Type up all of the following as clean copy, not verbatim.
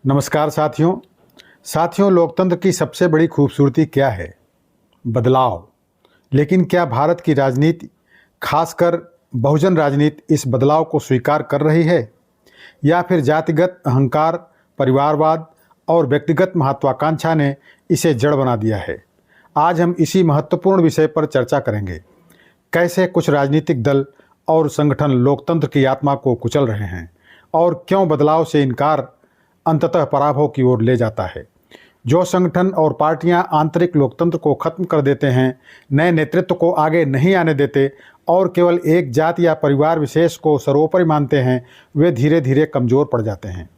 नमस्कार साथियों लोकतंत्र की सबसे बड़ी खूबसूरती क्या है? बदलाव। लेकिन क्या भारत की राजनीति, खासकर बहुजन राजनीति, इस बदलाव को स्वीकार कर रही है या फिर जातिगत अहंकार, परिवारवाद और व्यक्तिगत महत्वाकांक्षा ने इसे जड़ बना दिया है? आज हम इसी महत्वपूर्ण विषय पर चर्चा करेंगे। कैसे कुछ राजनीतिक दल और संगठन लोकतंत्र की आत्मा को कुचल रहे हैं और क्यों बदलाव से इनकार अंततः पराभव की ओर ले जाता है। जो संगठन और पार्टियां आंतरिक लोकतंत्र को खत्म कर देते हैं, नए नेतृत्व को आगे नहीं आने देते और केवल एक जाति या परिवार विशेष को सर्वोपरि मानते हैं, वे धीरे धीरे कमज़ोर पड़ जाते हैं।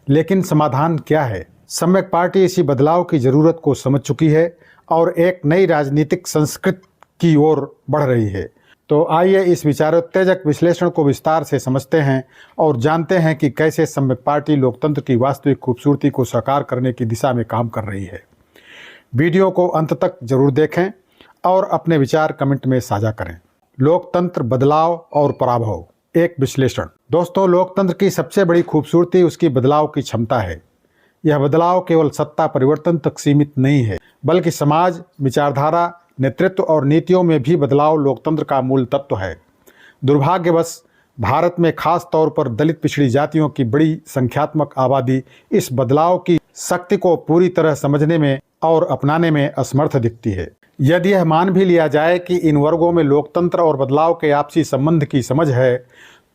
लेकिन समाधान क्या है? सम्यक पार्टी इसी बदलाव की ज़रूरत को समझ चुकी है और एक नई राजनीतिक संस्कृति की ओर बढ़ रही है। तो आइए इस विचारोत्तेजक विश्लेषण को विस्तार से समझते हैं और जानते हैं कि कैसे सम्यक पार्टी लोकतंत्र की वास्तविक खूबसूरती को साकार करने की दिशा में काम कर रही है। वीडियो को अंत तक जरूर देखें और अपने विचार कमेंट में साझा करें। लोकतंत्र, बदलाव और पराभव, एक विश्लेषण। दोस्तों, लोकतंत्र की सबसे बड़ी खूबसूरती उसकी बदलाव की क्षमता है। यह बदलाव केवल सत्ता परिवर्तन तक सीमित नहीं है, बल्कि समाज, विचारधारा, नेतृत्व और नीतियों में भी बदलाव लोकतंत्र का मूल तत्व है। दुर्भाग्यवश भारत में खास तौर पर दलित पिछड़ी जातियों की बड़ी संख्यात्मक आबादी इस बदलाव की शक्ति को पूरी तरह समझने में और अपनाने में असमर्थ दिखती है। यदि यह मान भी लिया जाए कि इन वर्गों में लोकतंत्र और बदलाव के आपसी संबंध की समझ है,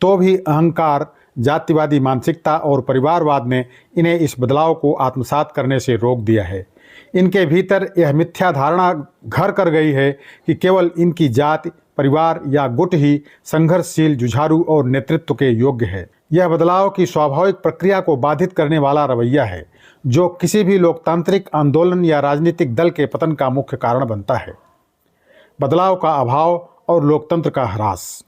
तो भी अहंकार, जातिवादी मानसिकता और परिवारवाद ने इन्हें इस बदलाव को आत्मसात करने से रोक दिया है। इनके भीतर यह मिथ्या धारणा घर कर गई है कि केवल इनकी जाति, परिवार या गुट ही संघर्षशील, जुझारू और नेतृत्व के योग्य है। यह बदलाव की स्वाभाविक प्रक्रिया को बाधित करने वाला रवैया है, जो किसी भी लोकतांत्रिक आंदोलन या राजनीतिक दल के पतन का मुख्य कारण बनता है। बदलाव का अभाव और लोकतंत्र का ह्रास।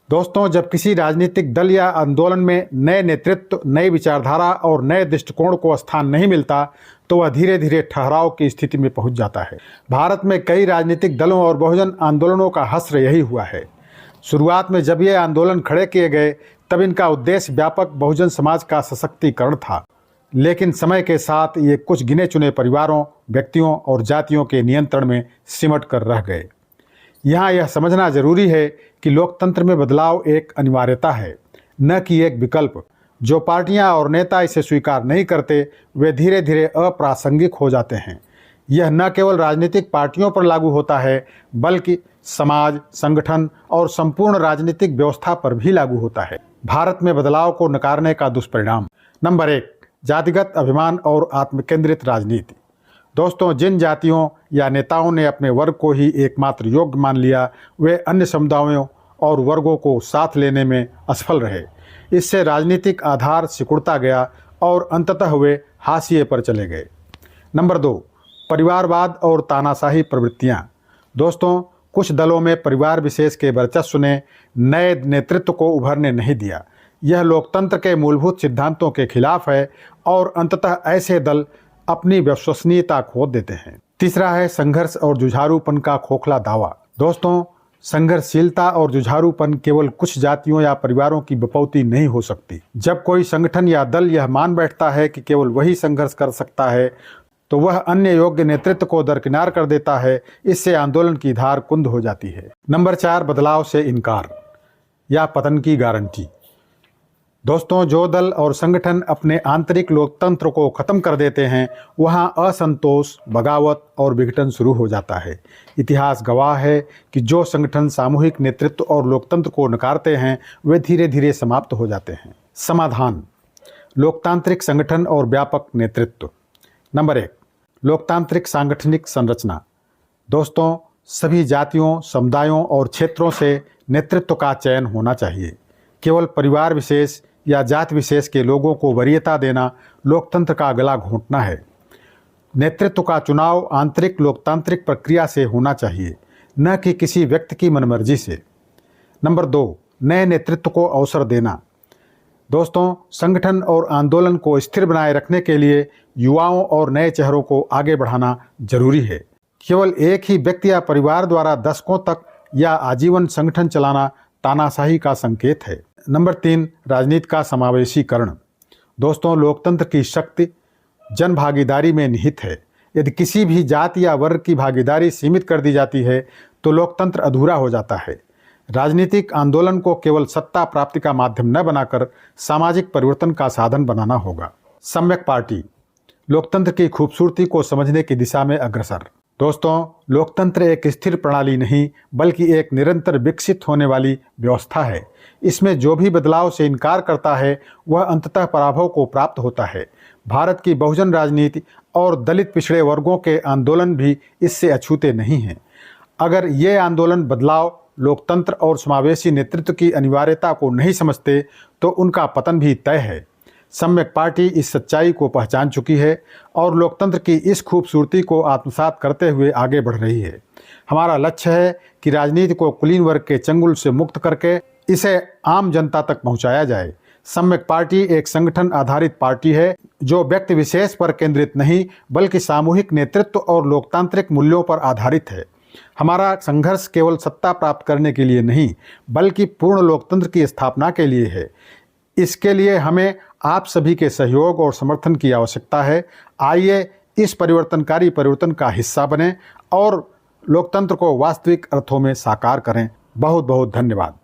दोस्तों, जब किसी राजनीतिक दल या आंदोलन में नए नेतृत्व, नई विचारधारा और नए दृष्टिकोण को स्थान नहीं मिलता, तो वह धीरे धीरे ठहराव की स्थिति में पहुंच जाता है। भारत में कई राजनीतिक दलों और बहुजन आंदोलनों का हश्र यही हुआ है। शुरुआत में जब ये आंदोलन खड़े किए गए, तब इनका उद्देश्य व्यापक बहुजन समाज का सशक्तिकरण था। लेकिन समय के साथ ये कुछ गिने चुने परिवारों, व्यक्तियों और जातियों के नियंत्रण में सिमट कर रह गए। यहाँ यह समझना जरूरी है कि लोकतंत्र में बदलाव एक अनिवार्यता है, न कि एक विकल्प। जो पार्टियां और नेता इसे स्वीकार नहीं करते, वे धीरे धीरे अप्रासंगिक हो जाते हैं। यह न केवल राजनीतिक पार्टियों पर लागू होता है, बल्कि समाज, संगठन और संपूर्ण राजनीतिक व्यवस्था पर भी लागू होता है। भारत में बदलाव को नकारने का दुष्परिणाम। नंबर 1, जातिगत अभिमान और आत्मकेंद्रित राजनीति। दोस्तों, जिन जातियों या नेताओं ने अपने वर्ग को ही एकमात्र योग्य मान लिया, वे अन्य समुदायों और वर्गों को साथ लेने में असफल रहे। इससे राजनीतिक आधार सिकुड़ता गया और अंततः वे हाशिए पर चले गए। नंबर 2, परिवारवाद और तानाशाही प्रवृत्तियां। दोस्तों, कुछ दलों में परिवार विशेष के वर्चस्व ने नए नेतृत्व को उभरने नहीं दिया। यह लोकतंत्र के मूलभूत सिद्धांतों के खिलाफ है और अंततः ऐसे दल अपनी विश्वसनीयता खो देते हैं। तीसरा है संघर्ष और जुझारूपन का खोखला दावा। दोस्तों, संघर्षशीलता और जुझारूपन केवल कुछ जातियों या परिवारों की बपौती नहीं हो सकती। जब कोई संगठन या दल यह मान बैठता है कि केवल वही संघर्ष कर सकता है, तो वह अन्य योग्य नेतृत्व को दरकिनार कर देता है। इससे आंदोलन की धार कुंद हो जाती है। नंबर 4, बदलाव से इनकार या पतन की गारंटी। दोस्तों, जो दल और संगठन अपने आंतरिक लोकतंत्र को खत्म कर देते हैं, वहां असंतोष, बगावत और विघटन शुरू हो जाता है। इतिहास गवाह है कि जो संगठन सामूहिक नेतृत्व और लोकतंत्र को नकारते हैं, वे धीरे धीरे समाप्त हो जाते हैं। समाधान, लोकतांत्रिक संगठन और व्यापक नेतृत्व। नंबर 1, लोकतांत्रिक सांगठनिक संरचना। दोस्तों, सभी जातियों, समुदायों और क्षेत्रों से नेतृत्व का चयन होना चाहिए। केवल परिवार विशेष या जाति विशेष के लोगों को वरीयता देना लोकतंत्र का गला घोंटना है। नेतृत्व का चुनाव आंतरिक लोकतांत्रिक प्रक्रिया से होना चाहिए, न कि किसी व्यक्ति की मनमर्जी से। नंबर 2, नए नेतृत्व को अवसर देना। दोस्तों, संगठन और आंदोलन को स्थिर बनाए रखने के लिए युवाओं और नए चेहरों को आगे बढ़ाना जरूरी है। केवल एक ही व्यक्ति या परिवार द्वारा दशकों तक या आजीवन संगठन चलाना तानाशाही का संकेत है। नंबर 3, राजनीति का समावेशीकरण। दोस्तों, लोकतंत्र की शक्ति जन भागीदारी में निहित है। यदि किसी भी जाति या वर्ग की भागीदारी सीमित कर दी जाती है तो लोकतंत्र अधूरा हो जाता है। राजनीतिक आंदोलन को केवल सत्ता प्राप्ति का माध्यम न बनाकर सामाजिक परिवर्तन का साधन बनाना होगा। सम्यक पार्टी लोकतंत्र की खूबसूरती को समझने की दिशा में अग्रसर। दोस्तों, लोकतंत्र एक स्थिर प्रणाली नहीं बल्कि एक निरंतर विकसित होने वाली व्यवस्था है। इसमें जो भी बदलाव से इनकार करता है वह अंततः पराभव को प्राप्त होता है। भारत की बहुजन राजनीति और दलित पिछड़े वर्गों के आंदोलन भी इससे अछूते नहीं हैं। अगर ये आंदोलन बदलाव, लोकतंत्र और समावेशी नेतृत्व की अनिवार्यता को नहीं समझते तो उनका पतन भी तय है। सम्यक पार्टी इस सच्चाई को पहचान चुकी है और लोकतंत्र की इस खूबसूरती को आत्मसात करते हुए आगे बढ़ रही है। हमारा लक्ष्य है कि राजनीति को कुलीन वर्ग के चंगुल से मुक्त करके इसे आम जनता तक पहुंचाया जाए। सम्यक पार्टी एक संगठन आधारित पार्टी है जो व्यक्ति विशेष पर केंद्रित नहीं बल्कि सामूहिक नेतृत्व और लोकतांत्रिक मूल्यों पर आधारित है। हमारा संघर्ष केवल सत्ता प्राप्त करने के लिए नहीं बल्कि पूर्ण लोकतंत्र की स्थापना के लिए है। इसके लिए हमें आप सभी के सहयोग और समर्थन की आवश्यकता है। आइए इस परिवर्तनकारी परिवर्तन का हिस्सा बनें और लोकतंत्र को वास्तविक अर्थों में साकार करें। बहुत बहुत धन्यवाद।